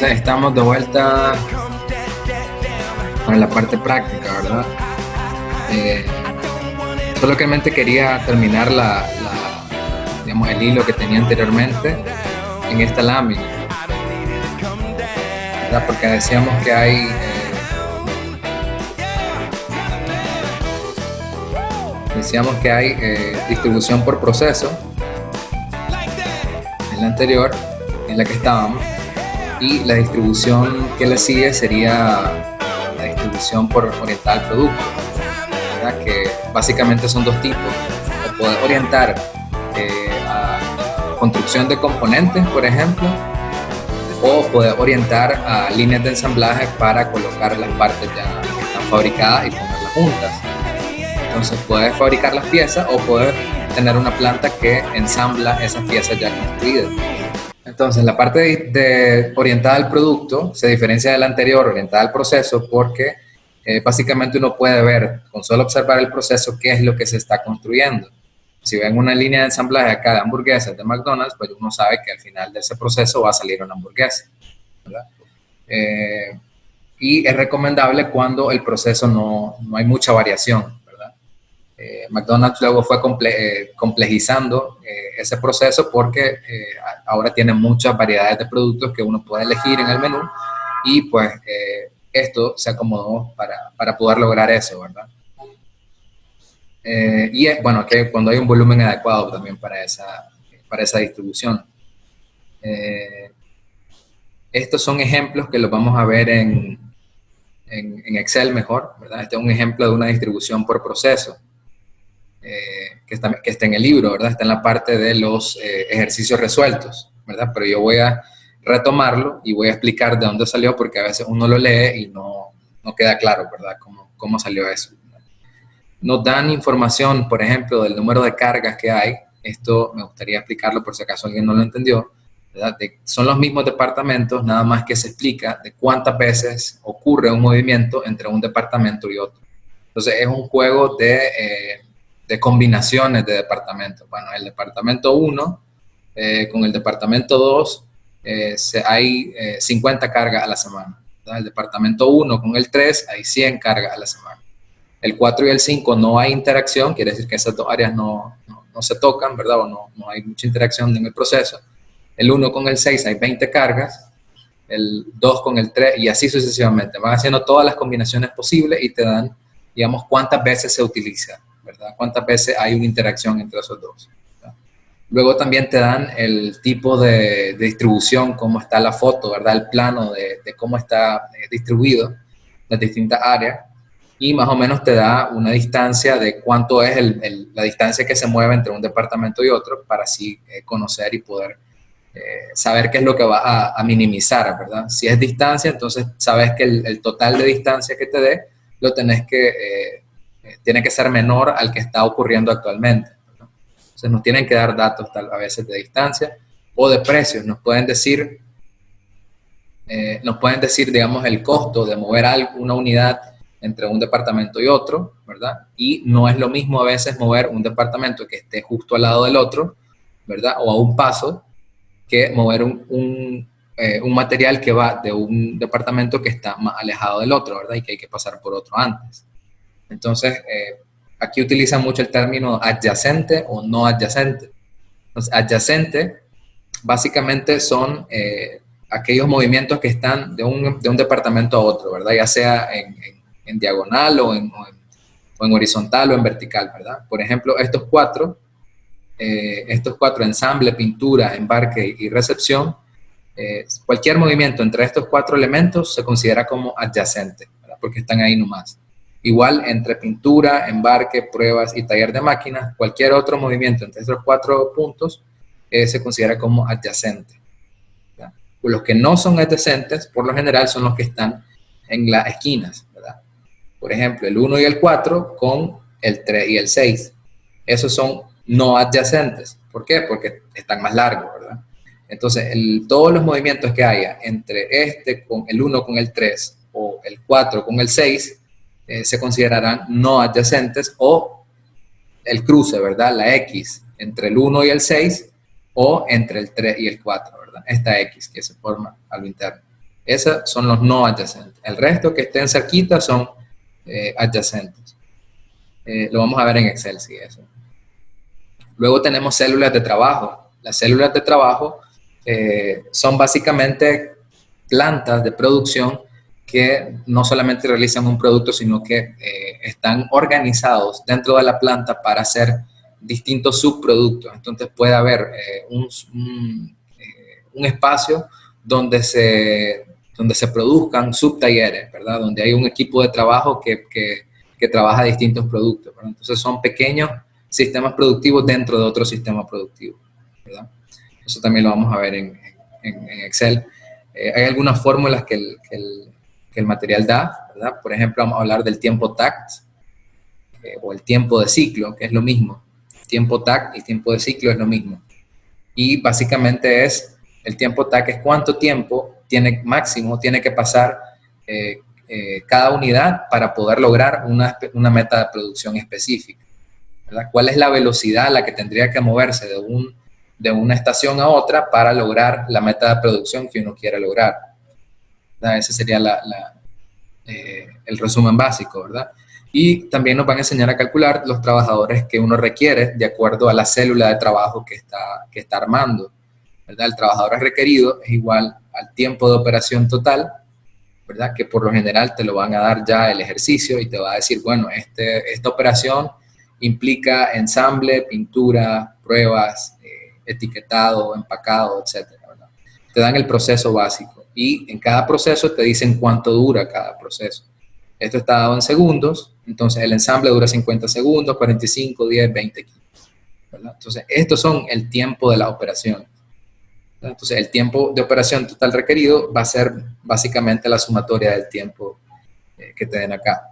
Entonces estamos de vuelta para la parte práctica, ¿verdad? Eh, Solamente quería terminar digamos, el hilo que tenía anteriormente en esta lámina, ¿verdad? Porque decíamos que hay distribución por proceso en la anterior, en la que estábamos, y la distribución que le sigue sería la distribución por orientada al producto, ¿verdad? Que básicamente son dos tipos: o poder orientar a construcción de componentes, por ejemplo, o poder orientar a líneas de ensamblaje para colocar las partes ya que están fabricadas y ponerlas juntas. Entonces puedes fabricar las piezas o puedes tener una planta que ensambla esas piezas ya construidas. Entonces la parte de orientada al producto se diferencia de la anterior, orientada al proceso, porque básicamente uno puede ver, con solo observar el proceso, qué es lo que se está construyendo. Si ven una línea de ensamblaje acá de hamburguesas de McDonald's, pues uno sabe que al final de ese proceso va a salir una hamburguesa, ¿verdad? Y es recomendable cuando el proceso no hay mucha variación, ¿verdad? McDonald's luego fue complejizando ese proceso porque ahora tiene muchas variedades de productos que uno puede elegir en el menú, y pues esto se acomodó para poder lograr eso, ¿verdad? Y es bueno que cuando hay un volumen adecuado también para esa distribución. Estos son ejemplos que los vamos a ver en Excel mejor, ¿verdad? Este es un ejemplo de una distribución por proceso que está en el libro, ¿verdad? Está en la parte de los ejercicios resueltos, ¿verdad? Pero yo voy a retomarlo y voy a explicar de dónde salió, porque a veces uno lo lee y no queda claro, ¿verdad? Cómo salió eso. Nos dan información, por ejemplo, del número de cargas que hay. Esto me gustaría explicarlo por si acaso alguien no lo entendió, ¿verdad? Son los mismos departamentos, nada más que se explica de cuántas veces ocurre un movimiento entre un departamento y otro. Entonces es un juego de combinaciones de departamentos. Bueno, el departamento 1 con el departamento 2 hay 50 cargas a la semana, ¿verdad? El departamento 1 con el 3 hay 100 cargas a la semana. El 4 y el 5 no hay interacción, quiere decir que esas dos áreas no se tocan, ¿verdad? O no hay mucha interacción en el proceso. El 1 con el 6 hay 20 cargas, el 2 con el 3 y así sucesivamente. Van haciendo todas las combinaciones posibles y te dan, digamos, cuántas veces se utiliza, ¿verdad? Cuántas veces hay una interacción entre esos dos, ¿verdad? Luego también te dan el tipo de distribución, cómo está la foto, ¿verdad? El plano de cómo está distribuido las distintas áreas. Y más o menos te da una distancia de cuánto es la distancia que se mueve entre un departamento y otro, para así conocer y poder saber qué es lo que va a minimizar, ¿verdad? Si es distancia, entonces sabes que el total de distancia que te dé lo tiene que ser menor al que está ocurriendo actualmente, ¿verdad? Entonces nos tienen que dar datos a veces de distancia o de precios. Nos pueden decir, digamos, el costo de mover una unidad entre un departamento y otro, ¿verdad? Y no es lo mismo a veces mover un departamento que esté justo al lado del otro, ¿verdad? O a un paso, que mover un material que va de un departamento que está más alejado del otro, ¿verdad? Y que hay que pasar por otro antes. Entonces, aquí utilizan mucho el término adyacente o no adyacente. Entonces, adyacente básicamente son aquellos movimientos que están de un departamento a otro, ¿verdad? Ya sea en diagonal o en horizontal o en vertical, ¿verdad? Por ejemplo, estos cuatro, ensamble, pintura, embarque y recepción, cualquier movimiento entre estos cuatro elementos se considera como adyacente, ¿verdad? Porque están ahí nomás. Igual entre pintura, embarque, pruebas y taller de máquinas, cualquier otro movimiento entre estos cuatro puntos se considera como adyacente, ¿verdad? Los que no son adyacentes, por lo general, son los que están en las esquinas, ¿verdad? Por ejemplo, el 1 y el 4 con el 3 y el 6. Esos son no adyacentes. ¿Por qué? Porque están más largos, ¿verdad? Entonces, todos los movimientos que haya entre con el 1 con el 3 o el 4 con el 6 se considerarán no adyacentes, o el cruce, ¿verdad? La X entre el 1 y el 6 o entre el 3 y el 4, ¿verdad? Esta X que se forma a lo interno. Esos son los no adyacentes. El resto que estén cerquita son adyacentes. Lo vamos a ver en Excel, sí, eso. Luego tenemos células de trabajo. Las células de trabajo son básicamente plantas de producción que no solamente realizan un producto, sino que están organizados dentro de la planta para hacer distintos subproductos. Entonces puede haber un espacio donde se produzcan subtalleres, ¿verdad? Donde hay un equipo de trabajo que trabaja distintos productos, ¿verdad? Entonces son pequeños sistemas productivos dentro de otro sistema productivo, ¿verdad? Eso también lo vamos a ver en Excel. Hay algunas fórmulas que el material da, ¿verdad? Por ejemplo, vamos a hablar del tiempo TACT o el tiempo de ciclo, que es lo mismo. Tiempo TAC y tiempo de ciclo es lo mismo. Y básicamente el tiempo TAC es cuánto tiempo máximo tiene que pasar cada unidad para poder lograr una meta de producción específica, ¿verdad? ¿Cuál es la velocidad a la que tendría que moverse de una estación a otra para lograr la meta de producción que uno quiere lograr? ¿Verdad? Ese sería el resumen básico, ¿verdad? Y también nos van a enseñar a calcular los trabajadores que uno requiere de acuerdo a la célula de trabajo que está armando, ¿verdad? El trabajador requerido es igual al tiempo de operación total, ¿verdad? Que por lo general te lo van a dar ya el ejercicio y te va a decir, bueno, esta operación implica ensamble, pintura, pruebas, etiquetado, empacado, etcétera, ¿verdad? Te dan el proceso básico y en cada proceso te dicen cuánto dura cada proceso. Esto está dado en segundos, entonces el ensamble dura 50 segundos, 45, 10, 20, 15, ¿verdad? Entonces, estos son el tiempo de la operación. Entonces, el tiempo de operación total requerido va a ser básicamente la sumatoria del tiempo que te den acá.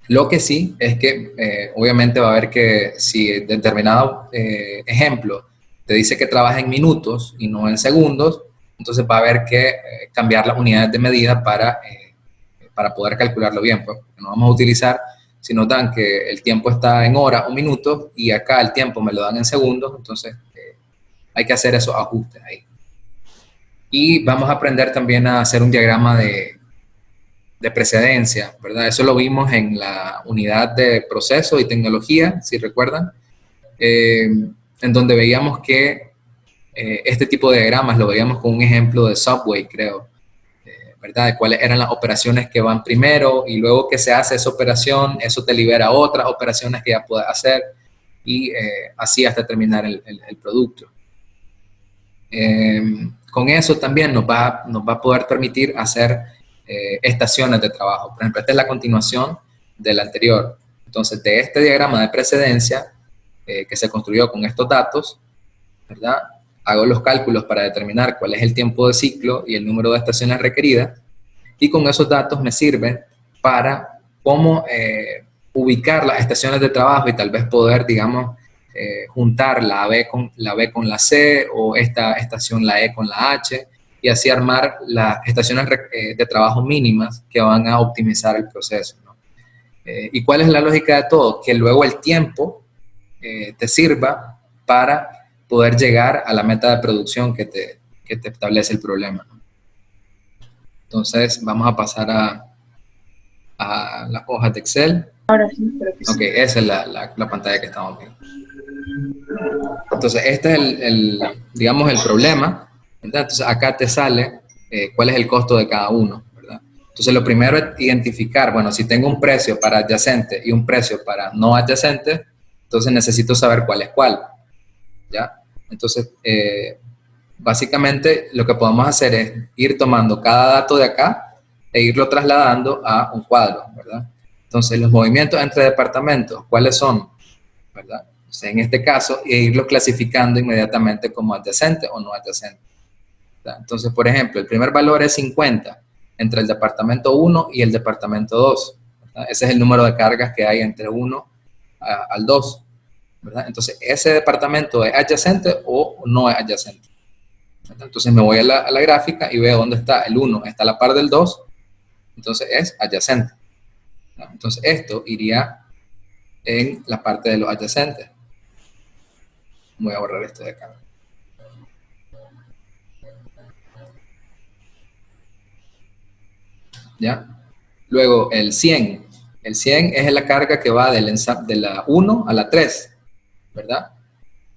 Lo que sí es que obviamente va a haber que si determinado ejemplo te dice que trabaja en minutos y no en segundos, entonces va a haber que cambiar las unidades de medida para poder calcularlo bien. Pues no vamos a utilizar, si nos dan que el tiempo está en horas o minutos y acá el tiempo me lo dan en segundos, entonces hay que hacer esos ajustes ahí. Y vamos a aprender también a hacer un diagrama de precedencia, ¿verdad? Eso lo vimos en la unidad de proceso y tecnología, si recuerdan, en donde veíamos que este tipo de diagramas lo veíamos con un ejemplo de Subway, creo, ¿verdad? De cuáles eran las operaciones que van primero y luego que se hace esa operación, eso te libera otras operaciones que ya puedes hacer y así hasta terminar el producto. Con eso también nos va a poder permitir hacer estaciones de trabajo. Por ejemplo, esta es la continuación del anterior. Entonces, de este diagrama de precedencia que se construyó con estos datos, ¿verdad? Hago los cálculos para determinar cuál es el tiempo de ciclo y el número de estaciones requeridas, y con esos datos me sirven para cómo ubicar las estaciones de trabajo y tal vez poder, digamos, juntar la B con la C o esta estación la E con la H y así armar las estaciones de trabajo mínimas que van a optimizar el proceso, ¿no? ¿Y cuál es la lógica de todo? Que luego el tiempo te sirva para poder llegar a la meta de producción que te establece el problema, ¿no? Entonces vamos a pasar a las hojas de Excel. Ahora sí, creo que sí. Ok, esa es la pantalla que estamos viendo. Entonces, este es digamos, el problema, ¿verdad? Entonces, acá te sale cuál es el costo de cada uno, ¿verdad? Entonces, lo primero es identificar, bueno, si tengo un precio para adyacente y un precio para no adyacente, entonces necesito saber cuál es cuál, ¿ya? Entonces, básicamente, lo que podemos hacer es ir tomando cada dato de acá e irlo trasladando a un cuadro, ¿verdad? Entonces, los movimientos entre departamentos, ¿cuáles son? ¿Verdad? O sea, en este caso, irlo clasificando inmediatamente como adyacente o no adyacente, ¿verdad? Entonces, por ejemplo, el primer valor es 50 entre el departamento 1 y el departamento 2, ¿verdad? Ese es el número de cargas que hay entre 1 al 2, ¿verdad? Entonces, ese departamento es adyacente o no es adyacente, ¿verdad? Entonces, me voy a la gráfica y veo dónde está el 1, está a la par del 2, entonces es adyacente, ¿verdad? Entonces, esto iría en la parte de los adyacentes. Voy a borrar esto de acá. ¿ya? Luego el 100. El 100 es la carga que va de la 1 a la 3, ¿verdad?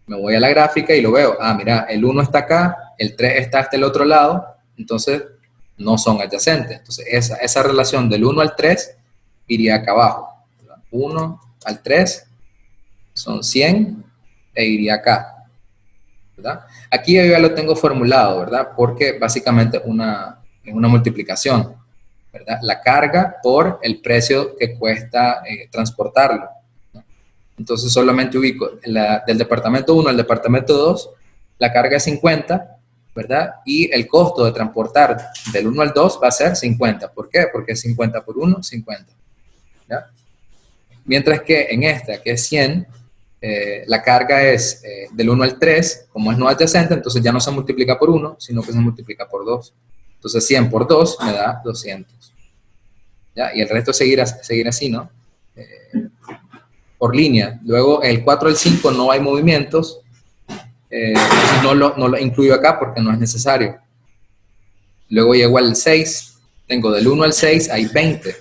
Me voy a la gráfica y lo veo. Ah, mira, el 1 está acá, el 3 está hasta el otro lado, entonces no son adyacentes. Entonces esa relación del 1 al 3 iría acá abajo. 1 al 3 son 100 e iría acá, ¿verdad? Aquí yo ya lo tengo formulado, ¿verdad? Porque básicamente es una multiplicación, ¿verdad? La carga por el precio que cuesta transportarlo. Entonces solamente ubico del departamento 1 al departamento 2, la carga es 50, ¿verdad? Y el costo de transportar del 1 al 2 va a ser 50. ¿Por qué? Porque 50 por 1, 50. ¿Ya? Mientras que en esta, que es 100, la carga es del 1 al 3, como es no adyacente, entonces ya no se multiplica por 1, sino que se multiplica por 2. Entonces 100 por 2 me da 200. ¿Ya? Y el resto seguir así, ¿no? Por línea. Luego el 4 al 5 no hay movimientos, entonces no lo incluyo acá porque no es necesario. Luego llego al 6, tengo del 1 al 6 hay 20.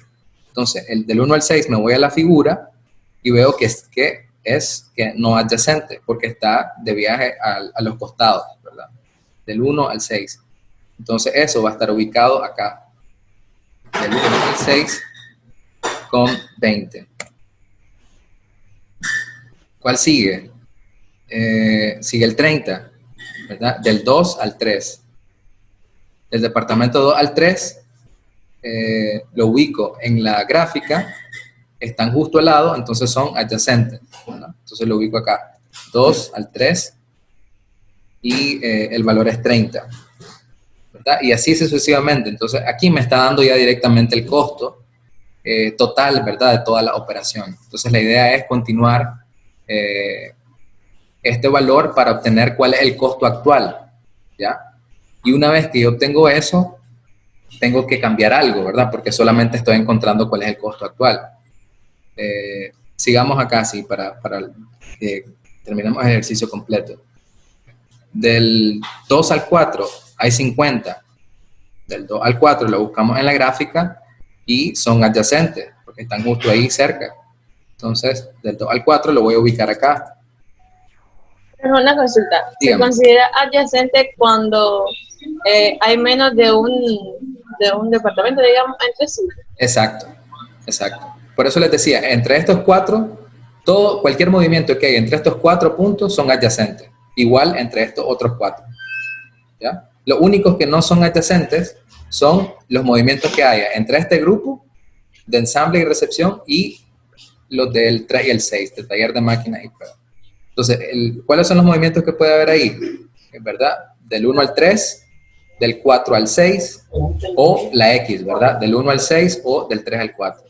Entonces del 1 al 6 me voy a la figura y veo que es no adyacente porque está de viaje a los costados, ¿verdad? Del 1 al 6. Entonces eso va a estar ubicado acá. Del 1 al 6 con 20. ¿Cuál sigue? Sigue el 30, ¿verdad? Del 2 al 3. Del departamento 2 al 3 lo ubico en la gráfica, están justo al lado, entonces son adyacentes, ¿verdad? Entonces lo ubico acá, 2 al 3 y el valor es 30, ¿verdad? Y así sucesivamente. Entonces aquí me está dando ya directamente el costo total, ¿verdad? De toda la operación. Entonces la idea es continuar este valor para obtener cuál es el costo actual, ¿ya? Y una vez que yo obtengo eso, tengo que cambiar algo, ¿verdad? Porque solamente estoy encontrando cuál es el costo actual. Sigamos acá, sí, para que terminemos el ejercicio completo. Del 2 al 4 hay 50. Del 2 al 4 lo buscamos en la gráfica y son adyacentes, porque están justo ahí cerca. Entonces, del 2 al 4 lo voy a ubicar acá. Una consulta. ¿Se Dígame. considera adyacente cuando hay menos de un departamento, digamos, entre sí? Exacto, exacto. Por eso les decía, entre estos cuatro, cualquier movimiento que hay entre estos 4 puntos son adyacentes. Igual entre estos otros 4. ¿Ya? Los únicos que no son adyacentes son los movimientos que haya entre este grupo de ensamble y recepción y los del 3 y el 6, del taller de máquinas y pruebas. Entonces, ¿cuáles son los movimientos que puede haber ahí? ¿Verdad? Del 1 al 3, del 4 al 6 o la X, ¿verdad? Del 1 al 6 o del 3 al 4.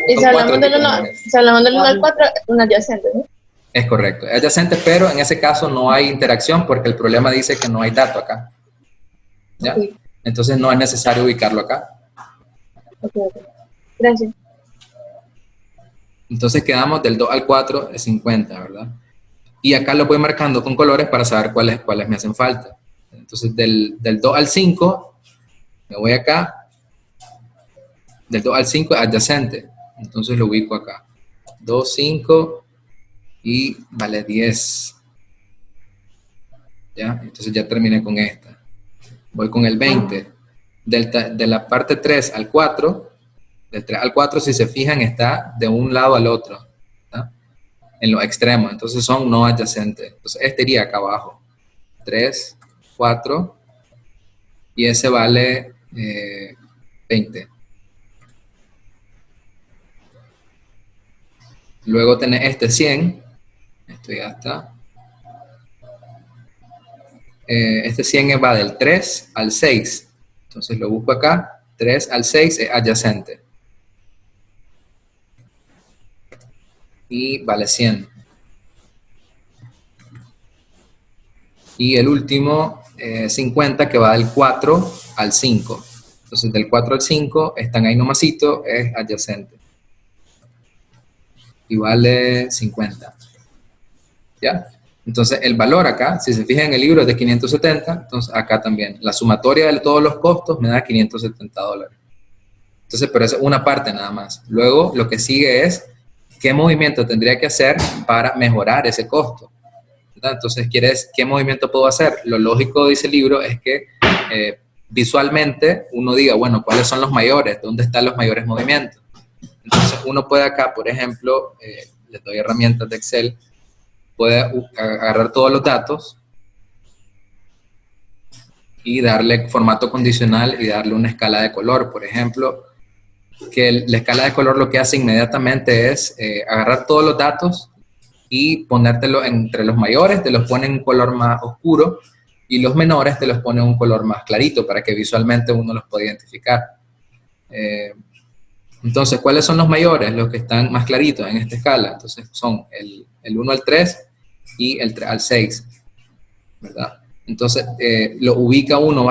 Y si hablamos del 1 al 4, un adyacente, ¿no? Es correcto, es adyacente, pero en ese caso no hay interacción porque el problema dice que no hay dato acá. ¿Ya? Okay. Entonces no es necesario ubicarlo acá. Okay. Gracias. Entonces quedamos del 2 al 4 es 50, ¿verdad? Y acá lo voy marcando con colores para saber cuáles me hacen falta. Entonces del 2 al 5 me voy acá. Del 2 al 5 es adyacente. Entonces lo ubico acá. 2, 5 y vale 10. ¿Ya? Entonces ya terminé con esta. Voy con el 20. De la parte 3 al 4, del 3 al 4, si se fijan, está de un lado al otro, ¿tá? En los extremos, entonces son no adyacentes. Entonces este iría acá abajo. 3, 4, y ese vale 20. Luego tenés este 100, esto ya está. Este 100 va del 3 al 6, entonces lo busco acá, 3 al 6 es adyacente. Y vale 100. Y el último, 50, que va del 4 al 5. Entonces del 4 al 5 están ahí nomasito, es adyacente. Y vale 50. ¿Ya? Entonces el valor acá, si se fijan en el libro, es de 570, entonces acá también. La sumatoria de todos los costos me da $570. Entonces, pero eso es una parte nada más. Luego, lo que sigue es qué movimiento tendría que hacer para mejorar ese costo, ¿verdad? Entonces, ¿qué movimiento puedo hacer? Lo lógico, dice el libro, es que visualmente uno diga, bueno, ¿cuáles son los mayores? ¿Dónde están los mayores movimientos? Entonces, uno puede acá, por ejemplo, les doy herramientas de Excel, puede agarrar todos los datos y darle formato condicional y darle una escala de color, por ejemplo, que la escala de color lo que hace inmediatamente es agarrar todos los datos y ponértelo entre los mayores, te los pone en un color más oscuro, y los menores te los pone en un color más clarito para que visualmente uno los pueda identificar. Entonces, ¿cuáles son los mayores? Los que están más claritos en esta escala. Entonces, son el 1 al 3 y el 3 al 6, ¿verdad? Entonces, lo ubica uno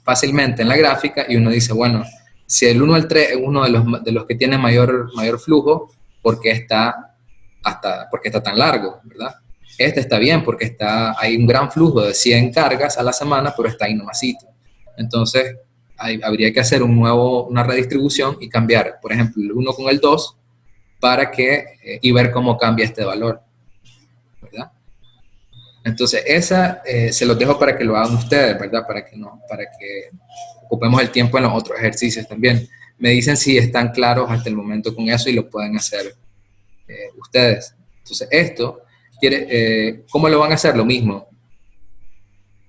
fácilmente en la gráfica y uno dice, bueno, si el 1 al 3 es uno de los que tiene mayor flujo, porque está tan largo, ¿verdad? Este está bien porque hay un gran flujo de 100 cargas a la semana, pero está ahí nomasito. Entonces, habría que hacer una redistribución y cambiar, por ejemplo, el 1 con el 2 y ver cómo cambia este valor, ¿verdad? Entonces, se los dejo para que lo hagan ustedes, ¿verdad? Para que ocupemos el tiempo en los otros ejercicios también. Me dicen si están claros hasta el momento con eso y lo pueden hacer ustedes. Entonces, ¿cómo lo van a hacer? Lo mismo.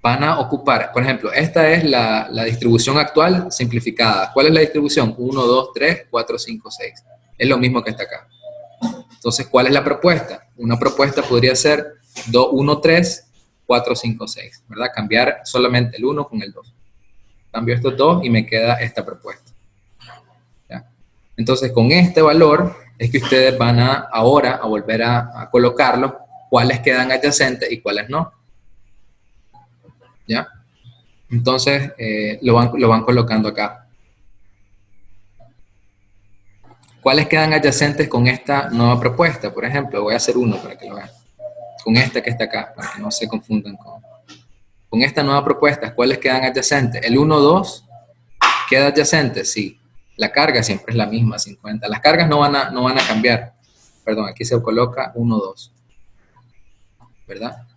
Van a ocupar, por ejemplo, esta es la distribución actual simplificada. ¿Cuál es la distribución? 1, 2, 3, 4, 5, 6. Es lo mismo que está acá. Entonces, ¿cuál es la propuesta? Una propuesta podría ser 2, 1, 3, 4, 5, 6, ¿verdad? Cambiar solamente el 1 con el 2. Cambio estos dos y me queda esta propuesta. ¿Ya? Entonces, con este valor es que ustedes van ahora a volver a colocarlos, cuáles quedan adyacentes y cuáles no. ¿Ya? Entonces, lo van colocando acá. ¿Cuáles quedan adyacentes con esta nueva propuesta? Por ejemplo, voy a hacer uno para que lo vean. Con esta que está acá, para que no se confundan con esta nueva propuesta. ¿Cuáles quedan adyacentes? El 1, 2 queda adyacente, sí. La carga siempre es la misma, 50. Las cargas no van a cambiar. Perdón, aquí se coloca 1, 2. ¿Verdad?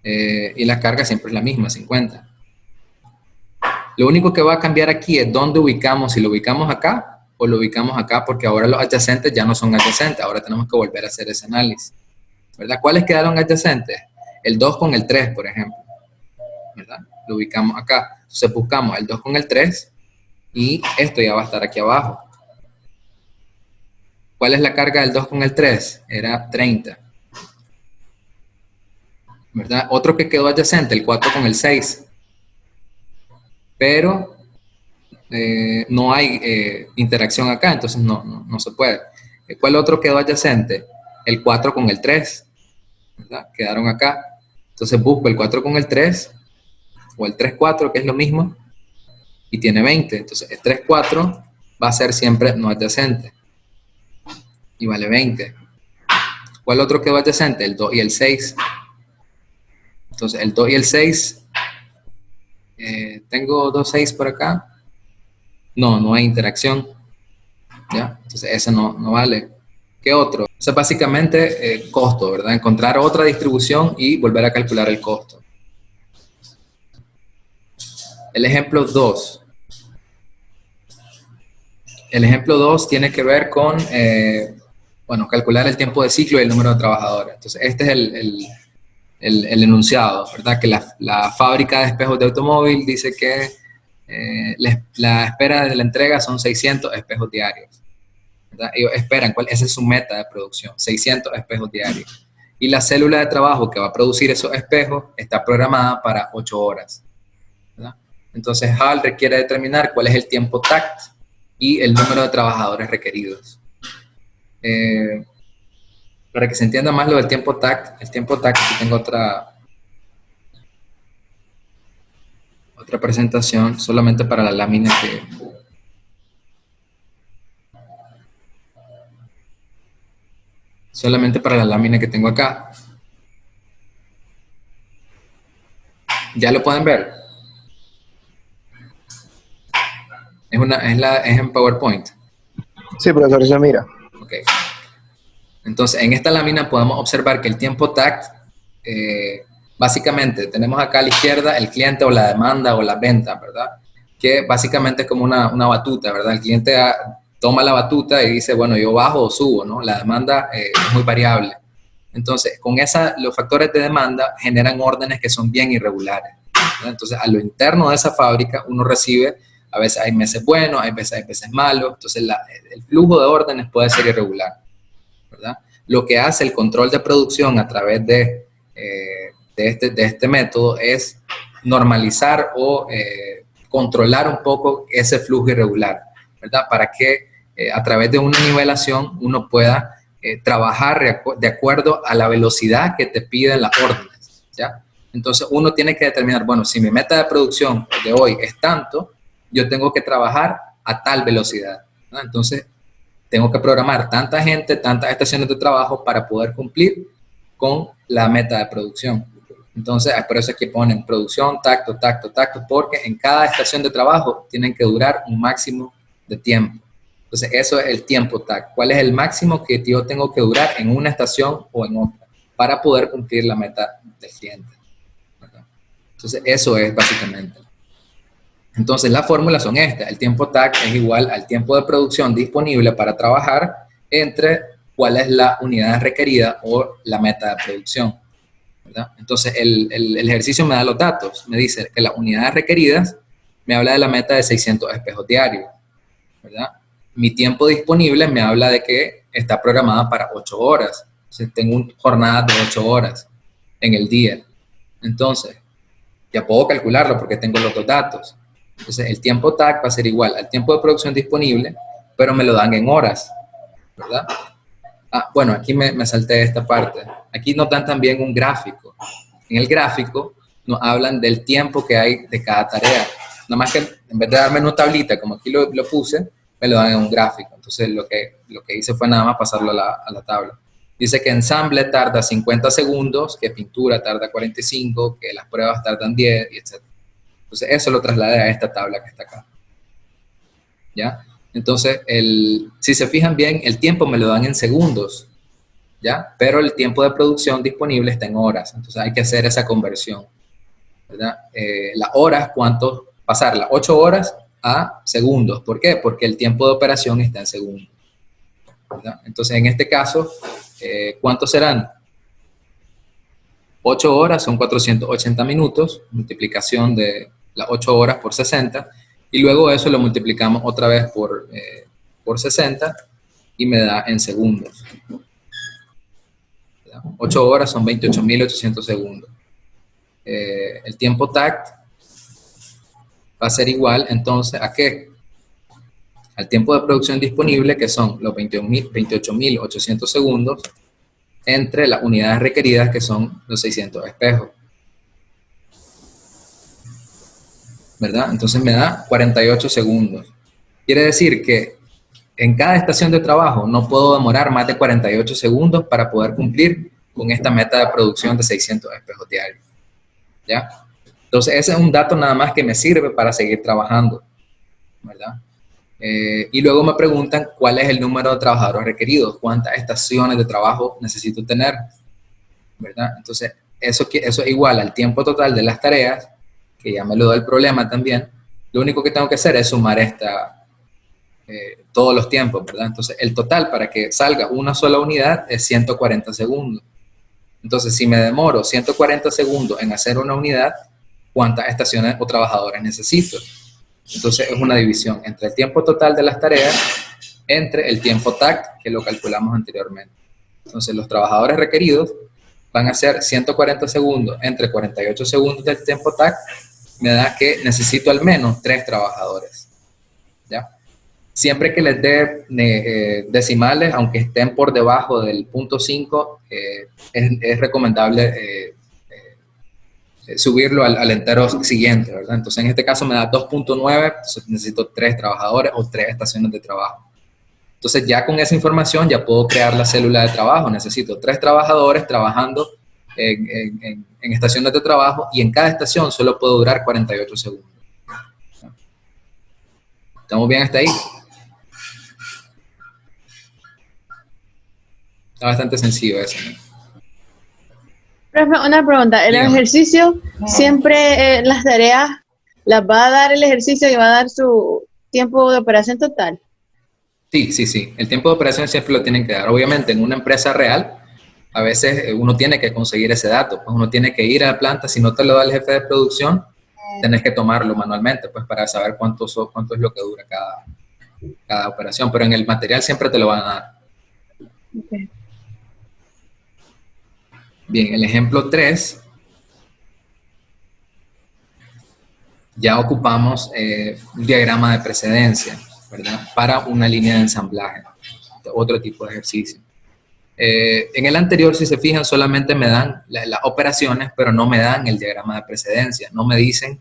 Y la carga siempre es la misma, 50. Lo único que va a cambiar aquí es dónde ubicamos, si lo ubicamos acá o lo ubicamos acá, porque ahora los adyacentes ya no son adyacentes, ahora tenemos que volver a hacer ese análisis, ¿verdad? ¿Cuáles quedaron adyacentes? El 2 con el 3, por ejemplo, ¿verdad? Lo ubicamos acá. Entonces buscamos el 2 con el 3 y esto ya va a estar aquí abajo. ¿Cuál es la carga del 2 con el 3? Era 30. ¿Verdad? Otro que quedó adyacente, el 4 con el 6. Pero no hay interacción acá, entonces no se puede. ¿Cuál otro quedó adyacente? El 4 con el 3, ¿verdad? Quedaron acá. Entonces busco el 4 con el 3, o el 3, 4, que es lo mismo, y tiene 20. Entonces el 3, 4 va a ser siempre no adyacente, y vale 20. ¿Cuál otro quedó adyacente? El 2 y el 6. Entonces el 2 y el 6, tengo 2, 6 por acá. No hay interacción. ¿Ya? Entonces ese no vale. ¿Qué otro? Eso es básicamente costo, ¿verdad? Encontrar otra distribución y volver a calcular el costo. El ejemplo 2. El ejemplo 2 tiene que ver con, calcular el tiempo de ciclo y el número de trabajadores. Entonces este es el enunciado, ¿verdad? Que la fábrica de espejos de automóvil dice que la espera de la entrega son 600 espejos diarios. ¿Verdad? Ellos esperan, esa es su meta de producción, 600 espejos diarios. Y la célula de trabajo que va a producir esos espejos está programada para 8 horas. ¿Verdad? Entonces HAL requiere determinar cuál es el tiempo TACT y el número de trabajadores requeridos. Para que se entienda más lo del tiempo TACT, el tiempo TACT, aquí tengo otra presentación solamente para la lámina que tengo acá. ¿Ya lo pueden ver? Es en PowerPoint. Sí, profesor, se mira. Ok. Entonces, en esta lámina podemos observar que el tiempo TAC, básicamente, tenemos acá a la izquierda el cliente o la demanda o la venta, ¿verdad? Que básicamente es como una batuta, ¿verdad? El cliente toma la batuta y dice, bueno, yo bajo o subo, ¿no? La demanda es muy variable. Entonces, con los factores de demanda generan órdenes que son bien irregulares, ¿verdad? Entonces, a lo interno de esa fábrica, uno recibe, a veces hay meses buenos, hay veces malos, entonces el flujo de órdenes puede ser irregular, ¿verdad? Lo que hace el control de producción a través de este método es normalizar o controlar un poco ese flujo irregular, ¿verdad? Para que a través de una nivelación uno pueda trabajar de acuerdo a la velocidad que te piden las órdenes, ¿ya? Entonces uno tiene que determinar, bueno, si mi meta de producción de hoy es tanto, yo tengo que trabajar a tal velocidad, ¿no? Entonces tengo que programar tanta gente, tantas estaciones de trabajo para poder cumplir con la meta de producción. Entonces, por eso es que ponen producción, tacto, tacto, tacto, porque en cada estación de trabajo tienen que durar un máximo de tiempo. Entonces, eso es el tiempo TAC. ¿Cuál es el máximo que yo tengo que durar en una estación o en otra para poder cumplir la meta del cliente? ¿Verdad? Entonces, eso es básicamente. Entonces, las fórmulas son estas. El tiempo TAC es igual al tiempo de producción disponible para trabajar entre cuál es la unidad requerida o la meta de producción, ¿verdad? Entonces, el ejercicio me da los datos. Me dice que las unidades requeridas me habla de la meta de 600 espejos diarios, ¿verdad? Mi tiempo disponible me habla de que está programada para 8 horas. Entonces, tengo jornadas de 8 horas en el día. Entonces, ya puedo calcularlo porque tengo los dos datos. Entonces, el tiempo TAC va a ser igual al tiempo de producción disponible, pero me lo dan en horas, ¿verdad? Bueno, aquí me salté esta parte. Aquí nos dan también un gráfico. En el gráfico nos hablan del tiempo que hay de cada tarea. Nada más que en vez de darme en una tablita, como aquí lo puse, me lo dan en un gráfico. Entonces, lo que hice fue nada más pasarlo a la tabla. Dice que ensamble tarda 50 segundos, que pintura tarda 45, que las pruebas tardan 10, y etc. Entonces, eso lo trasladé a esta tabla que está acá. ¿Ya? Entonces, si se fijan bien, el tiempo me lo dan en segundos, ¿ya? Pero el tiempo de producción disponible está en horas. Entonces, hay que hacer esa conversión, ¿verdad? Las horas, pasar las 8 horas a segundos. ¿Por qué? Porque el tiempo de operación está en segundos, ¿verdad? Entonces, en este caso, ¿cuántos serán? 8 horas son 480 minutos, multiplicación de las 8 horas por 60, y luego eso lo multiplicamos otra vez por 60 y me da en segundos. 8 horas son 28.800 segundos. El tiempo TAC va a ser igual, entonces, ¿a qué? Al tiempo de producción disponible, que son los 28.800 segundos, entre las unidades requeridas, que son los 600 espejos, ¿verdad? Entonces me da 48 segundos. Quiere decir que en cada estación de trabajo no puedo demorar más de 48 segundos para poder cumplir con esta meta de producción de 600 espejos diarios, ¿ya? Entonces ese es un dato nada más que me sirve para seguir trabajando, ¿verdad? Y luego me preguntan cuál es el número de trabajadores requeridos, cuántas estaciones de trabajo necesito tener, ¿verdad? Entonces, eso es igual al tiempo total de las tareas, que ya me lo da el problema también. Lo único que tengo que hacer es sumar todos los tiempos, ¿verdad? Entonces, el total para que salga una sola unidad es 140 segundos. Entonces, si me demoro 140 segundos en hacer una unidad, ¿cuántas estaciones o trabajadores necesito? Entonces, es una división entre el tiempo total de las tareas entre el tiempo TAC, que lo calculamos anteriormente. Entonces, los trabajadores requeridos van a ser 140 segundos entre 48 segundos del tiempo TAC, me da que necesito al menos 3 trabajadores, ¿ya? Siempre que les dé decimales, aunque estén por debajo del 0.5, es recomendable subirlo al entero siguiente, ¿verdad? Entonces, en este caso me da 2.9, entonces necesito 3 trabajadores o 3 estaciones de trabajo. Entonces, ya con esa información ya puedo crear la célula de trabajo. Necesito 3 trabajadores trabajando en estaciones de trabajo y en cada estación solo puedo durar 48 segundos. ¿Estamos bien hasta ahí? Está bastante sencillo eso, ¿no? Profe, una pregunta, ¿el Dígame. ejercicio siempre las tareas las va a dar el ejercicio y va a dar su tiempo de operación total? Sí, sí, sí. El tiempo de operación siempre lo tienen que dar. Obviamente, en una empresa real, a veces uno tiene que conseguir ese dato. Pues uno tiene que ir a la planta. Si no te lo da el jefe de producción, tenés que tomarlo manualmente, pues para saber cuánto es lo que dura cada operación. Pero en el material siempre te lo van a dar. Okay. Bien, el ejemplo 3, ya ocupamos un diagrama de precedencia, ¿verdad? Para una línea de ensamblaje, otro tipo de ejercicio. En el anterior, si se fijan, solamente me dan las operaciones, pero no me dan el diagrama de precedencia. No me dicen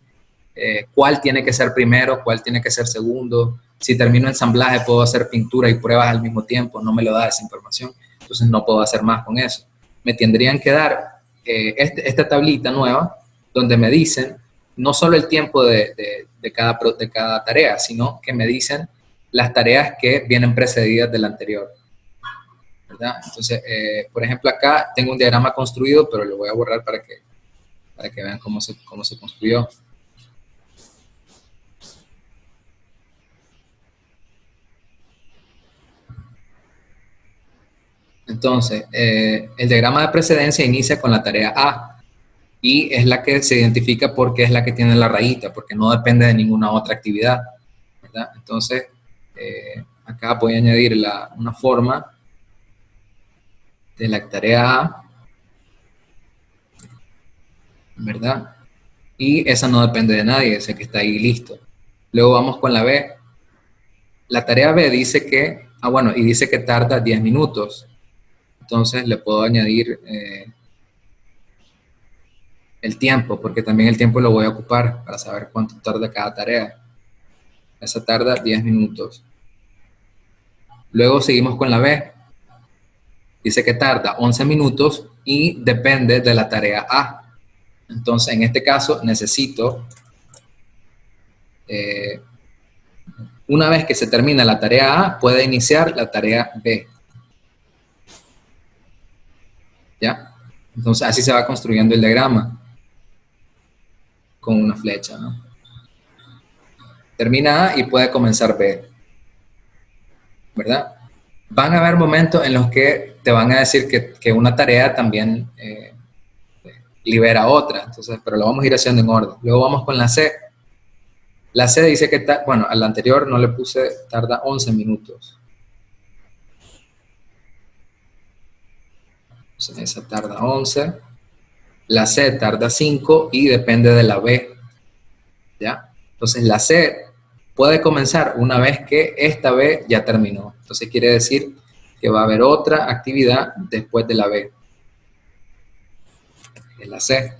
cuál tiene que ser primero, cuál tiene que ser segundo. Si termino ensamblaje, puedo hacer pintura y pruebas al mismo tiempo. No me lo da esa información. Entonces no puedo hacer más con eso. Me tendrían que dar esta tablita nueva donde me dicen no solo el tiempo de cada tarea, sino que me dicen las tareas que vienen precedidas del anterior, ¿verdad? Entonces, por ejemplo, acá tengo un diagrama construido, pero lo voy a borrar para que vean cómo se construyó. Entonces, el diagrama de precedencia inicia con la tarea A y es la que se identifica porque es la que tiene la rayita, porque no depende de ninguna otra actividad, ¿verdad? Entonces, acá voy a añadir una forma de la tarea A, ¿verdad? Y esa no depende de nadie, ese que está ahí listo. Luego vamos con la B. La tarea B dice que, bueno, y dice que tarda 10 minutos. Entonces le puedo añadir el tiempo, porque también el tiempo lo voy a ocupar para saber cuánto tarda cada tarea. Esa tarda 10 minutos. Luego seguimos con la B. Dice que tarda 11 minutos y depende de la tarea A. Entonces, en este caso, necesito, una vez que se termina la tarea A, puede iniciar la tarea B. ¿Ya? Entonces, así se va construyendo el diagrama con una flecha, ¿no? Termina A y puede comenzar B, ¿verdad? Van a haber momentos en los que te van a decir que una tarea también libera otra, entonces, pero lo vamos a ir haciendo en orden. Luego vamos con la C. La C dice que, bueno, a la anterior no le puse, tarda 11 minutos. Entonces, esa tarda 11. La C tarda 5 y depende de la B, ¿ya? Entonces, la C puede comenzar una vez que esta B ya terminó. Entonces, quiere decir que va a haber otra actividad después de la B. Es la C.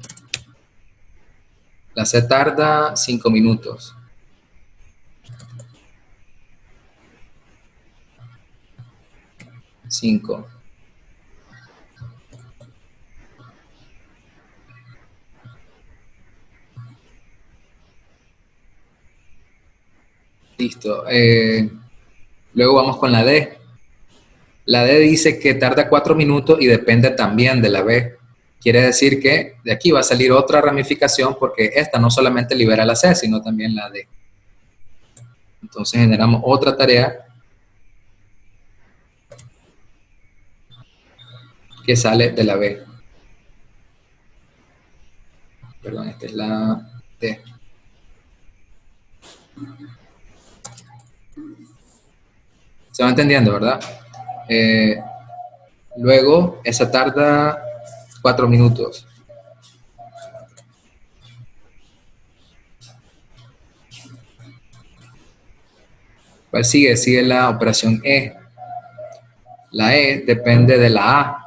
La C tarda 5 minutos. Cinco. Listo. Luego vamos con la D. La D dice que tarda 4 minutos y depende también de la B. Quiere decir que de aquí va a salir otra ramificación porque esta no solamente libera la C, sino también la D. Entonces generamos otra tarea que sale de la B. Perdón, esta es la D. Se va entendiendo, ¿verdad? Luego, esa tarda 4 minutos. ¿Cuál sigue? Sigue la operación E. La E depende de la A,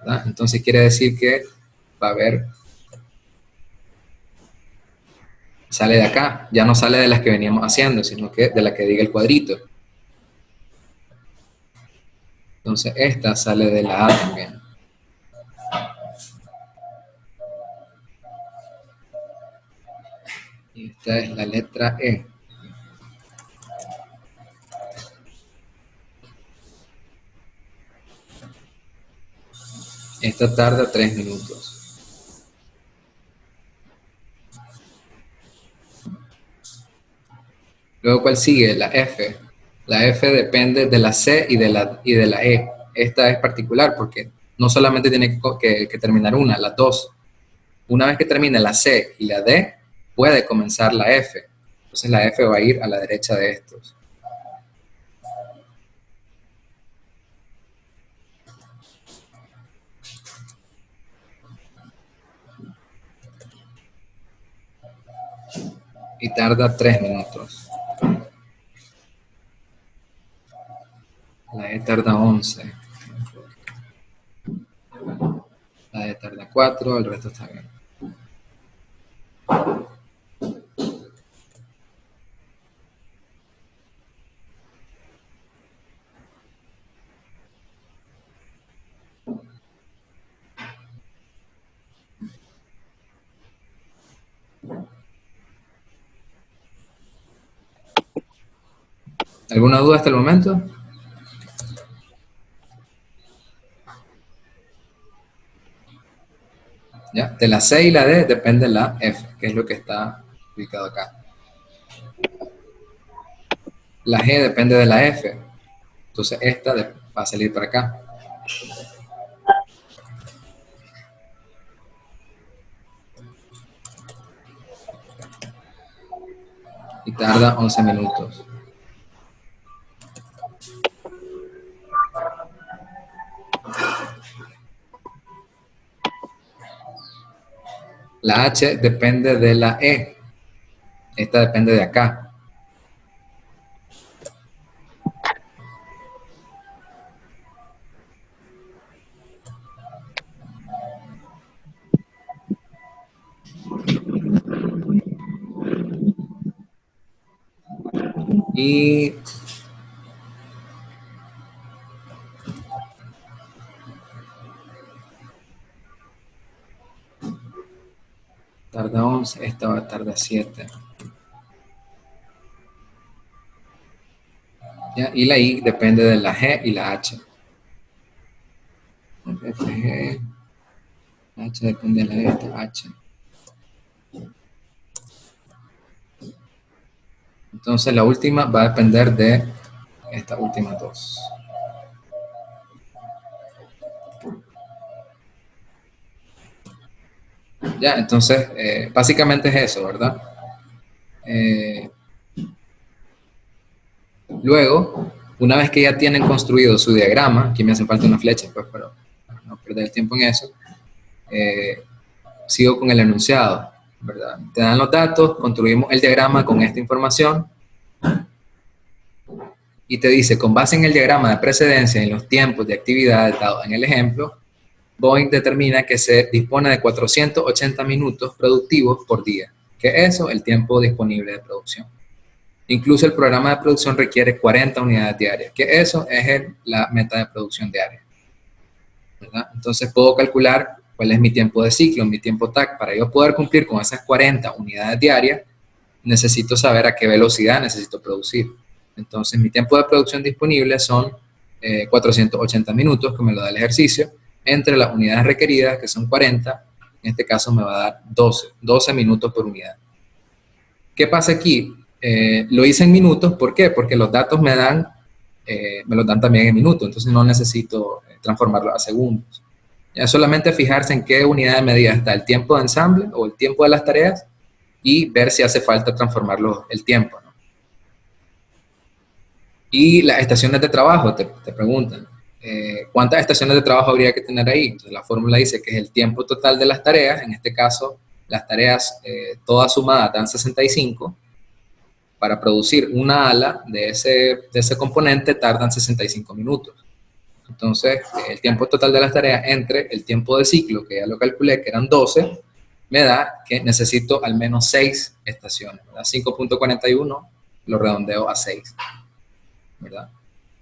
¿verdad? Entonces quiere decir que va a haber, sale de acá, ya no sale de las que veníamos haciendo, sino que de la que diga el cuadrito. Entonces esta sale de la A también. Y esta es la letra E. Esta tarda 3 minutos. Luego, ¿cuál sigue? La F. La F depende de la C y de la E. Esta es particular porque no solamente tiene que terminar una, las dos. Una vez que termine la C y la D, puede comenzar la F. Entonces la F va a ir a la derecha de estos. Y tarda 3 minutos. La E tarda 11. La D tarda 4, el resto está bien. ¿Alguna duda hasta el momento? ¿Ya? De la C y la D depende la F, que es lo que está ubicado acá. La G depende de la F. Entonces esta va a salir para acá. Y tarda 11 minutos. La H depende de la E. Esta depende de acá. Y tarda 11, esta va a tardar 7. ¿Ya? Y la I depende de la G y la H. F, G, H depende de la E, esta H. Entonces la última va a depender de estas últimas dos. Ya, entonces básicamente es eso, ¿verdad? Luego, una vez que ya tienen construido su diagrama, aquí me hace falta una flecha, pues, para no perder el tiempo en eso, sigo con el enunciado, ¿verdad? Te dan los datos, construimos el diagrama con esta información, y te dice, con base en el diagrama de precedencia y en los tiempos de actividad dados en el ejemplo, Boeing determina que se dispone de 480 minutos productivos por día, que es eso, el tiempo disponible de producción. Incluso el programa de producción requiere 40 unidades diarias, que eso es la meta de producción diaria, ¿verdad? Entonces puedo calcular cuál es mi tiempo de ciclo, mi tiempo TAC. Para yo poder cumplir con esas 40 unidades diarias, necesito saber a qué velocidad necesito producir. Entonces mi tiempo de producción disponible son 480 minutos, que me lo da el ejercicio, entre las unidades requeridas, que son 40, en este caso me va a dar 12 minutos por unidad. ¿Qué pasa aquí? Lo hice en minutos, ¿por qué? Porque los datos me los dan también en minutos, entonces no necesito transformarlo a segundos. Ya solamente fijarse en qué unidad de medida está el tiempo de ensamble o el tiempo de las tareas y ver si hace falta transformarlo el tiempo, ¿no? Y las estaciones de trabajo, te preguntan, ¿cuántas estaciones de trabajo habría que tener ahí? Entonces la fórmula dice que es el tiempo total de las tareas, en este caso las tareas todas sumadas dan 65, para producir una ala de ese componente tardan 65 minutos. Entonces, el tiempo total de las tareas entre el tiempo de ciclo, que ya lo calculé, que eran 12, me da que necesito al menos 6 estaciones, ¿verdad? 5.41 lo redondeo a 6, ¿verdad?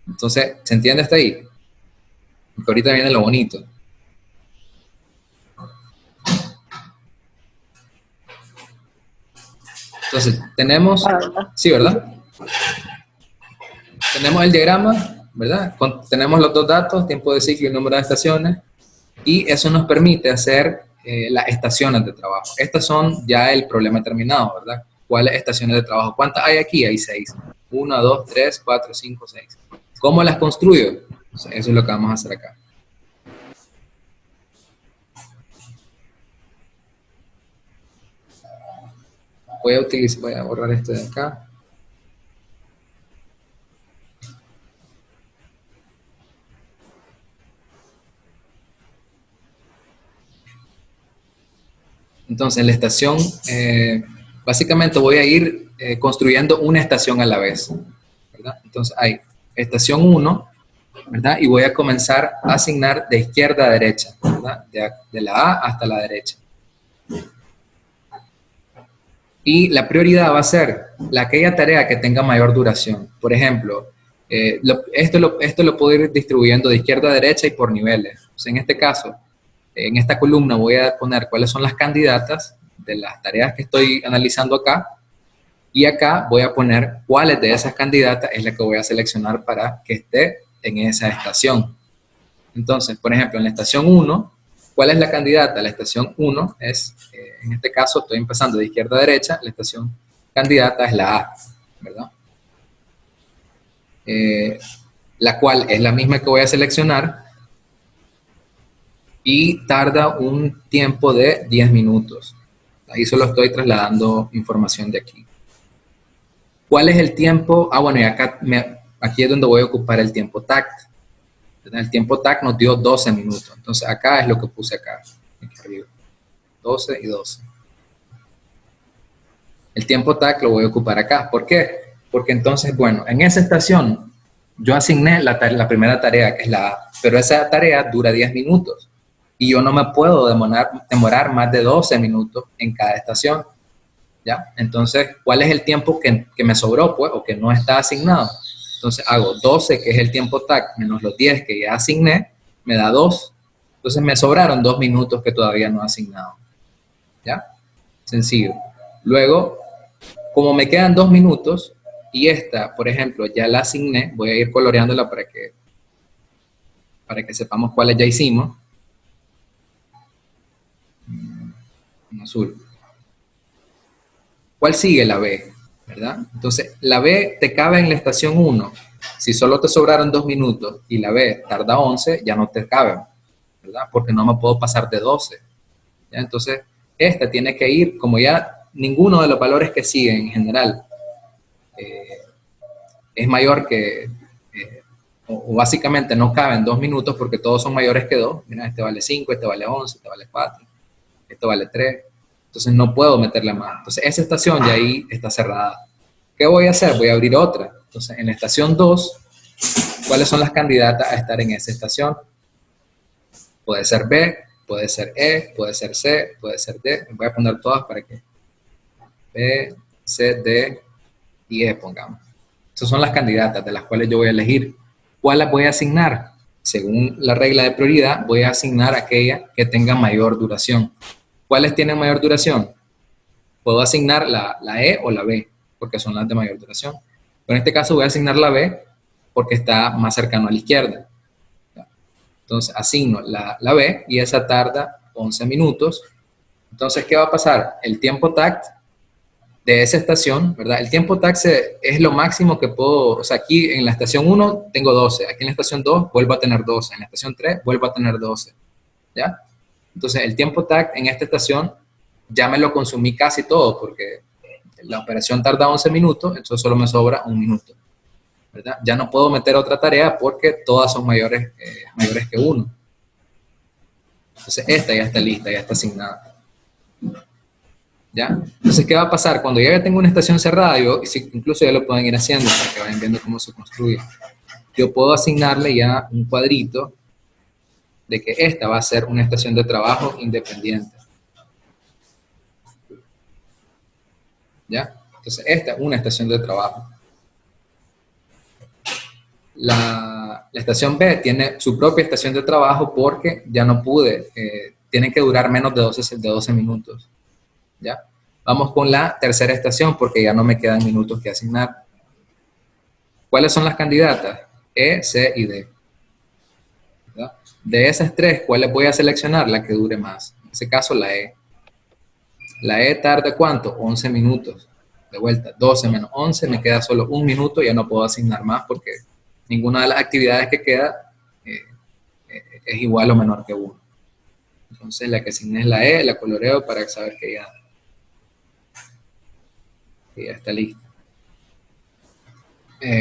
Entonces, ¿se entiende hasta ahí? Porque ahorita viene lo bonito. Entonces, tenemos... Sí, ¿verdad? Tenemos el diagrama, ¿verdad? Tenemos los dos datos, tiempo de ciclo y número de estaciones. Y eso nos permite hacer las estaciones de trabajo. Estas son ya el problema terminado, ¿verdad? ¿Cuáles estaciones de trabajo? ¿Cuántas hay aquí? Hay 6. 1, 2, 3, 4, 5, 6. ¿Cómo las construyo? O sea, eso es lo que vamos a hacer acá. Voy a borrar esto de acá. Entonces, en la estación, básicamente voy a ir construyendo una estación a la vez, ¿verdad? Entonces, hay estación 1, ¿verdad? Y voy a comenzar a asignar de izquierda a derecha, ¿verdad? De la A hasta la derecha. Y la prioridad va a ser aquella tarea que tenga mayor duración. Por ejemplo, esto lo puedo ir distribuyendo de izquierda a derecha y por niveles. Entonces, en este caso, en esta columna voy a poner cuáles son las candidatas de las tareas que estoy analizando acá. Y acá voy a poner cuáles de esas candidatas es la que voy a seleccionar para que esté en esa estación. Entonces, por ejemplo, en la estación 1, ¿cuál es la candidata? La estación 1 es, en este caso, estoy empezando de izquierda a derecha, la estación candidata es la A, ¿verdad? La cual es la misma que voy a seleccionar y tarda un tiempo de 10 minutos. Ahí solo estoy trasladando información de aquí. ¿Cuál es el tiempo? Ah, bueno, y acá aquí es donde voy a ocupar el tiempo TAC. El tiempo TAC nos dio 12 minutos. Entonces acá es lo que puse acá, aquí arriba. 12 y 12. El tiempo TAC lo voy a ocupar acá. ¿Por qué? Porque entonces, bueno, en esa estación yo asigné la primera tarea, que es la A, pero esa tarea dura 10 minutos. Y yo no me puedo demorar más de 12 minutos en cada estación. ¿Ya? Entonces, ¿cuál es el tiempo que me sobró, pues, o que no está asignado? Entonces, hago 12, que es el tiempo TAC, menos los 10 que ya asigné, me da 2. Entonces, me sobraron 2 minutos que todavía no he asignado. ¿Ya? Sencillo. Luego, como me quedan 2 minutos, y esta, por ejemplo, ya la asigné, voy a ir coloreándola para que sepamos cuáles ya hicimos. En azul. ¿Cuál sigue? La B, ¿verdad? Entonces, la B te cabe en la estación 1. Si solo te sobraron 2 minutos y la B tarda 11, ya no te cabe, ¿verdad? Porque no me puedo pasar de 12. ¿Ya? Entonces, esta tiene que ir, como ya ninguno de los valores que siguen en general es mayor que, o básicamente no caben 2 minutos porque todos son mayores que 2. Mira, este vale 5, este vale 11, este vale 4, este vale 3. Entonces no puedo meterle más. Entonces esa estación ya ahí está cerrada. ¿Qué voy a hacer? Voy a abrir otra. Entonces en la estación 2, ¿cuáles son las candidatas a estar en esa estación? Puede ser B, puede ser E, puede ser C, puede ser D. Voy a poner todas para que B, C, D y E pongamos. Esas son las candidatas de las cuales yo voy a elegir. ¿Cuál las voy a asignar? Según la regla de prioridad, voy a asignar aquella que tenga mayor duración. ¿Cuáles tienen mayor duración? Puedo asignar la E o la B, porque son las de mayor duración. Pero en este caso voy a asignar la B porque está más cercano a la izquierda. Entonces asigno la B y esa tarda 11 minutos. Entonces, ¿qué va a pasar? El tiempo TAC de esa estación, ¿verdad? El tiempo TAC es lo máximo que puedo, o sea, aquí en la estación 1 tengo 12, aquí en la estación 2 vuelvo a tener 12, en la estación 3 vuelvo a tener 12, ¿ya? Entonces, el tiempo TAC en esta estación ya me lo consumí casi todo porque la operación tarda 11 minutos, entonces solo me sobra 1 minuto, ¿verdad? Ya no puedo meter otra tarea porque todas son mayores que 1. Entonces, esta ya está lista, ya está asignada. ¿Ya? Entonces, ¿qué va a pasar? Cuando ya tengo una estación cerrada, incluso ya lo pueden ir haciendo para que vayan viendo cómo se construye. Yo puedo asignarle ya un cuadrito de que esta va a ser una estación de trabajo independiente. ¿Ya? Entonces, esta es una estación de trabajo. La estación B tiene su propia estación de trabajo porque ya no pude, tienen que durar menos de 12 minutos. ¿Ya? Vamos con la tercera estación porque ya no me quedan minutos que asignar. ¿Cuáles son las candidatas? E, C y D. ¿Verdad? De esas tres, ¿cuáles voy a seleccionar? La que dure más. En ese caso, la E. La E tarda ¿cuánto? 11 minutos. De vuelta, 12 menos 11, me queda solo un minuto, ya no puedo asignar más porque ninguna de las actividades que queda es igual o menor que 1. Entonces la que asigné es la E, la coloreo para saber que ya está lista.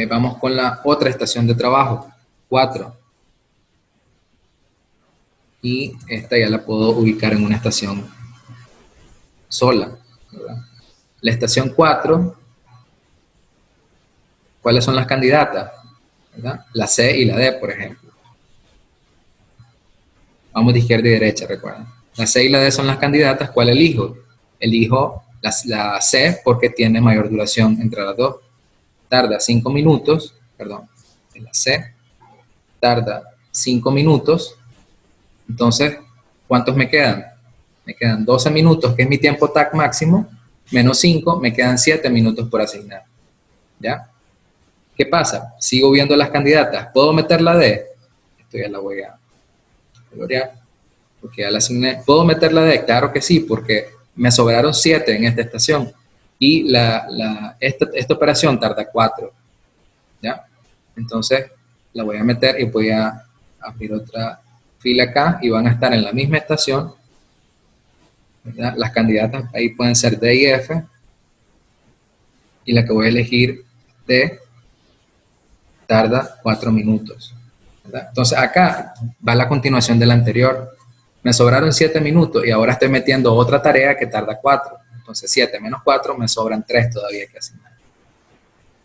Vamos con la otra estación de trabajo, 4. Y esta ya la puedo ubicar en una estación sola, ¿verdad? La estación 4, ¿cuáles son las candidatas? ¿Verdad? La C y la D, por ejemplo. Vamos de izquierda y derecha, recuerden. La C y la D son las candidatas, ¿cuál elijo? Elijo la C porque tiene mayor duración entre las dos. Tarda 5 minutos, perdón, la C tarda 5 minutos. Entonces, ¿cuántos me quedan? Me quedan 12 minutos, que es mi tiempo TAC máximo, menos 5, me quedan 7 minutos por asignar. ¿Ya? ¿Qué pasa? Sigo viendo las candidatas. ¿Puedo meter la D? Esto ya la voy a colorear, porque ya la asigné. ¿Puedo meter la D? Claro que sí, porque me sobraron 7 en esta estación. Y esta operación tarda 4. ¿Ya? Entonces, la voy a meter y voy a abrir otra fila acá y van a estar en la misma estación, ¿verdad? Las candidatas ahí pueden ser D y F, y la que voy a elegir D tarda 4 minutos, ¿verdad? Entonces acá va la continuación de la anterior. Me sobraron 7 minutos y ahora estoy metiendo otra tarea que tarda 4. Entonces 7 menos 4 me sobran 3 todavía que asignar.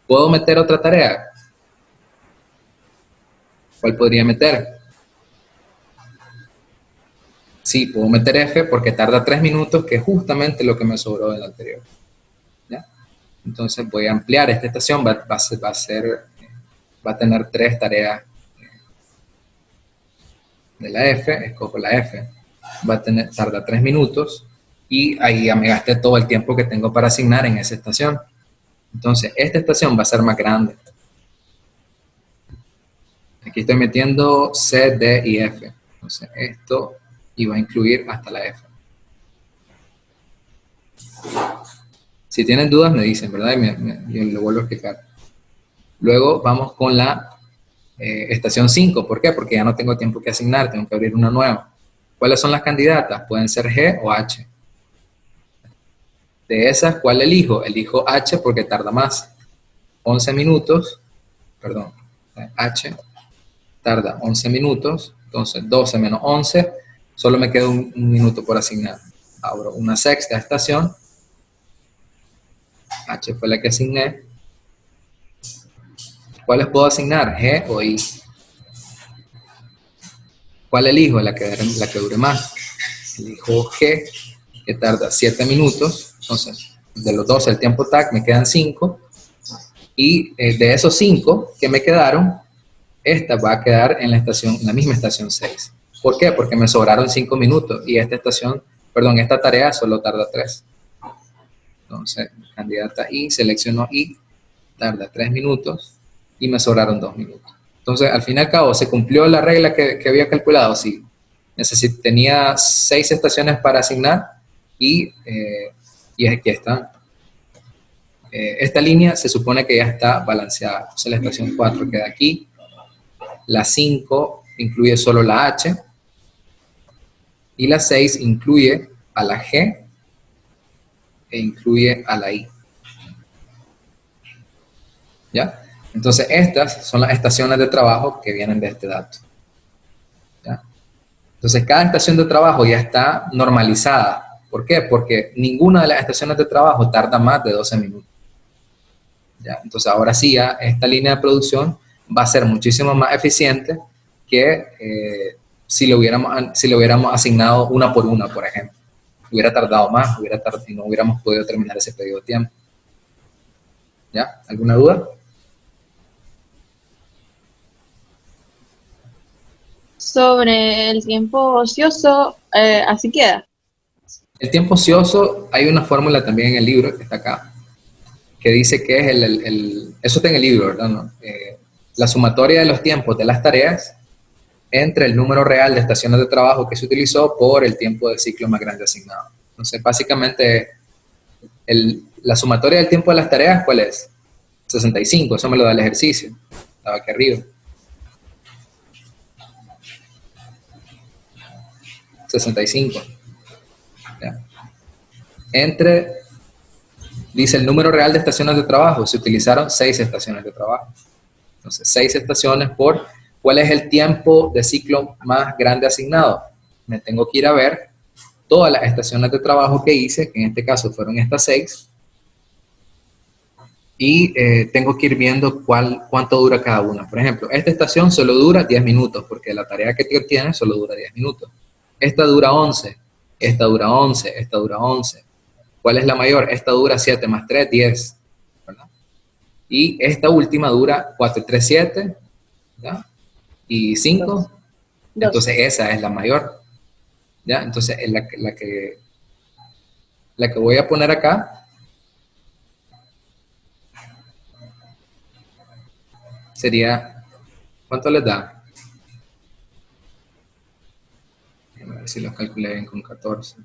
¿Puedo meter otra tarea? ¿Cuál podría meter? Sí, puedo meter F porque tarda 3 minutos, que es justamente lo que me sobró del anterior. ¿Ya? Entonces voy a ampliar esta estación, va a tener 3 tareas de la F, escojo la F, tarda 3 minutos, y ahí ya me gasté todo el tiempo que tengo para asignar en esa estación. Entonces, esta estación va a ser más grande. Aquí estoy metiendo C, D y F. Entonces, esto iba a incluir hasta la F. Si tienen dudas, me dicen, ¿verdad? Y yo lo vuelvo a explicar. Luego vamos con la estación 5. ¿Por qué? Porque ya no tengo tiempo que asignar, tengo que abrir una nueva. ¿Cuáles son las candidatas? Pueden ser G o H. De esas, ¿cuál elijo? Elijo H porque tarda más. 11 minutos, perdón, H tarda 11 minutos, entonces 12 menos 11, solo me queda un minuto por asignar. Abro una sexta estación, H fue la que asigné. ¿Cuáles puedo asignar? G o I. ¿Cuál elijo? La que dure más. Elijo G, que tarda 7 minutos, entonces de los 12 el tiempo TAC me quedan 5, y de esos 5 que me quedaron, esta va a quedar en la misma estación 6. ¿Por qué? Porque me sobraron 5 minutos y esta tarea solo tarda 3. Entonces, candidata I, selecciono I, tarda 3 minutos y me sobraron 2 minutos. Entonces, al fin y al cabo, ¿se cumplió la regla que había calculado? Sí. Tenía 6 estaciones para asignar y aquí están. Esta línea se supone que ya está balanceada. Entonces, la estación 4 queda aquí. La 5 incluye solo la H. Y la 6 incluye a la G e incluye a la I. ¿Ya? Entonces, estas son las estaciones de trabajo que vienen de este dato. ¿Ya? Entonces, cada estación de trabajo ya está normalizada. ¿Por qué? Porque ninguna de las estaciones de trabajo tarda más de 12 minutos. ¿Ya? Entonces, ahora sí, ya esta línea de producción va a ser muchísimo más eficiente que si lo hubiéramos asignado una por una, por ejemplo. Hubiera tardado más, y no hubiéramos podido terminar ese periodo de tiempo. ¿Ya? ¿Alguna duda? Sobre el tiempo ocioso, así queda. El tiempo ocioso, hay una fórmula también en el libro, que está acá, que dice que es eso está en el libro, ¿verdad? ¿No? La sumatoria de los tiempos de las tareas entre el número real de estaciones de trabajo que se utilizó por el tiempo de ciclo más grande asignado. Entonces, básicamente, la sumatoria del tiempo de las tareas, ¿cuál es? 65, eso me lo da el ejercicio. Estaba aquí arriba. 65. ¿Ya? Entre, dice el número real de estaciones de trabajo, se utilizaron 6 estaciones de trabajo. Entonces, 6 estaciones por, ¿cuál es el tiempo de ciclo más grande asignado? Me tengo que ir a ver todas las estaciones de trabajo que hice, que en este caso fueron estas 6, y tengo que ir viendo cuánto dura cada una. Por ejemplo, esta estación solo dura 10 minutos, porque la tarea que tiene solo dura 10 minutos. Esta dura 11, esta dura 11, esta dura 11. ¿Cuál es la mayor? Esta dura 7 más 3, 10. ¿Verdad? Y esta última dura 4, 3, 7. ¿Ya? Y 5. 2. Entonces esa es la mayor. ¿Ya? Entonces la que voy a poner acá sería, ¿cuánto les da? A ver si lo calculé bien con 14.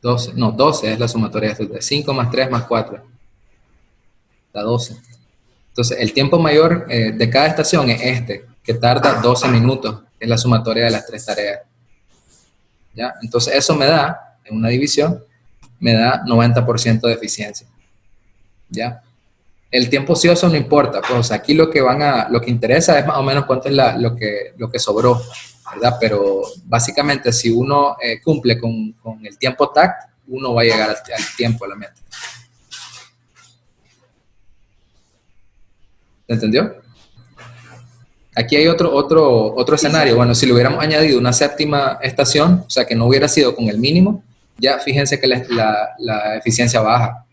12, no, 12 es la sumatoria de estos. 5 más 3 más 4. Da 12. Entonces, el tiempo mayor de cada estación es este, que tarda 12 minutos. Es la sumatoria de las 3 tareas. ¿Ya? Entonces, eso me da, en una división, me da 90% de eficiencia. ¿Ya? El tiempo ocioso no importa, pues, o sea, aquí lo que interesa es más o menos cuánto es lo que sobró, ¿verdad? Pero básicamente si uno cumple con el tiempo TAC, uno va a llegar al tiempo, a la meta. ¿Se entendió? Aquí hay otro escenario. Bueno, si le hubiéramos añadido una 7ª estación, o sea, que no hubiera sido con el mínimo, ya fíjense que la eficiencia baja.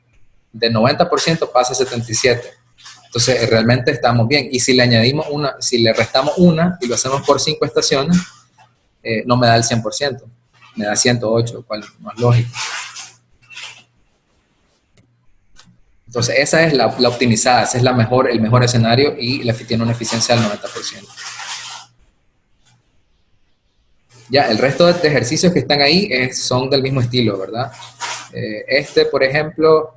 De 90% pasa a 77%. Entonces, realmente estamos bien. Y si le añadimos si le restamos una y lo hacemos por 5 estaciones, no me da el 100%. Me da 108, cual no es lógico. Entonces, esa es la optimizada, ese es el mejor escenario y tiene una eficiencia del 90%. Ya, el resto de ejercicios que están ahí son del mismo estilo, ¿verdad? Por ejemplo,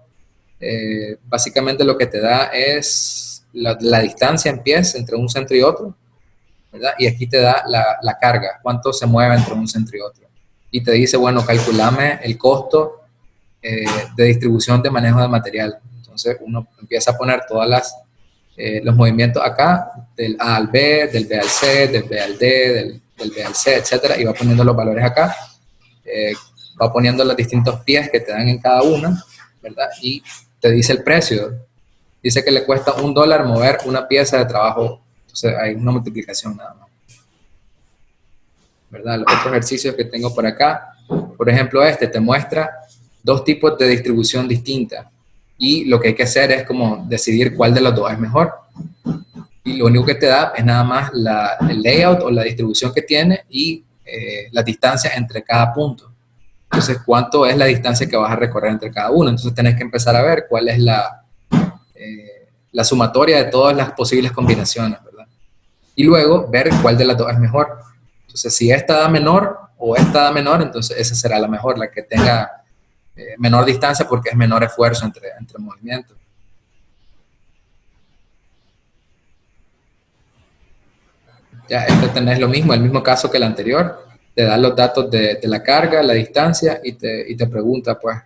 básicamente lo que te da es la distancia en pies entre un centro y otro, ¿verdad? Y aquí te da la carga, cuánto se mueve entre un centro y otro. Y te dice, bueno, calculame el costo de distribución de manejo de material. Entonces uno empieza a poner los movimientos acá, del A al B, del B al C, del B al D, del B al C, etcétera, y va poniendo los valores acá, va poniendo los distintos pies que te dan en cada una, ¿verdad? Y te dice el precio. Dice que le cuesta $1 mover una pieza de trabajo. Entonces hay una multiplicación nada más, ¿verdad? Los otros ejercicios que tengo por acá, por ejemplo, te muestra 2 tipos de distribución distintas. Y lo que hay que hacer es como decidir cuál de los 2 es mejor. Y lo único que te da es nada más el layout o la distribución que tiene y la distancia entre cada punto. Entonces, ¿cuánto es la distancia que vas a recorrer entre cada uno? Entonces, tenés que empezar a ver cuál es la sumatoria de todas las posibles combinaciones, ¿verdad? Y luego ver cuál de las 2 es mejor. Entonces, si esta da menor o esta da menor, entonces esa será la mejor, la que tenga menor distancia porque es menor esfuerzo entre movimientos. Ya, tenés lo mismo, el mismo caso que el anterior. Te da los datos de la carga, la distancia y te pregunta, pues,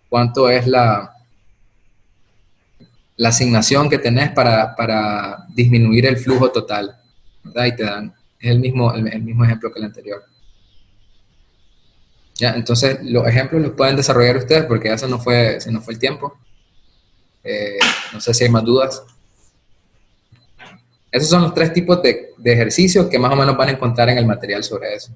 cuánto es la asignación que tenés para disminuir el flujo total, ¿verdad? Y te dan, es el mismo ejemplo que el anterior. Ya, entonces los ejemplos los pueden desarrollar ustedes porque ya se nos fue el tiempo. No sé si hay más dudas. Esos son los 3 tipos de ejercicios que más o menos van a encontrar en el material sobre eso.